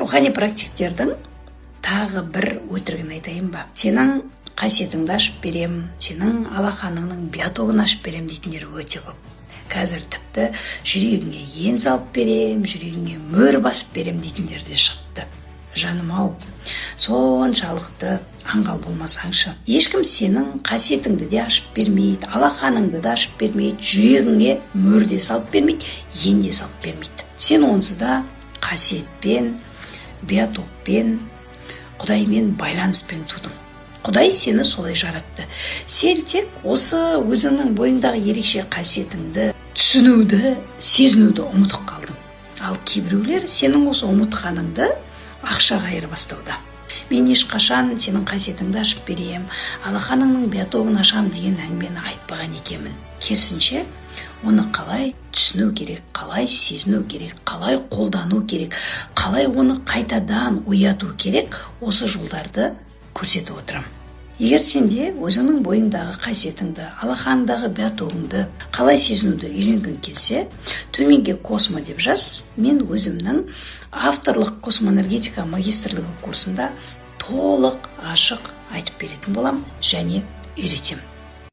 рухани практиктердің тағы бір өтірігін айтайын ба? Сенің қасиетіңді ашып берем, сенің алақаныңның биотогын ашып берем дейтіндер өте көп. Қазір тіпті жүрегіңе ен салып берем, жүрегіңе мөр басып берем дейтіндер де шықты. Жаным-ау, соншалықты аңғал болмасаңшы. Ешкім сенің қасиетіңді де ашып бермейді, алақаныңды да ашып бермейді, жүрегіңе мөр де салып бермейді, ен де салып бермейді. Сен онсыз да қасиетпен, биотоппен, Құдаймен байланыспен тудың. Құдай сені солай жаратты. Сен тек осы өзіңнің бойыңдағы ерекше қасиетіңді түсінуді, сезінуді ұмытып қалдың. Ал кейбіреулер сенің осы ұмытқаныңды ақшаға айырбастауда. Мен ешқашан сенің қасиетіңді ашып берем, алақаныңның биотогын ашам деген әңгімені айтпаған екенмін. Керісінше, оны қалай түсіну керек, қалай сезіну керек, қалай қолдану керек, қалай оны қайтадан ояту керек, осы жолдарды көрсетіп отырам. Егер сенде өзіңнің бойыңдағы қасиетіңді, алақандағы биотогыңды қалай сезінуді үйренген келсе, төменге космо деп жаз. Мен өзімнің авторлық космоэнергетика магистрлігі курсында толық ашық айтып беретін болам және үйретем.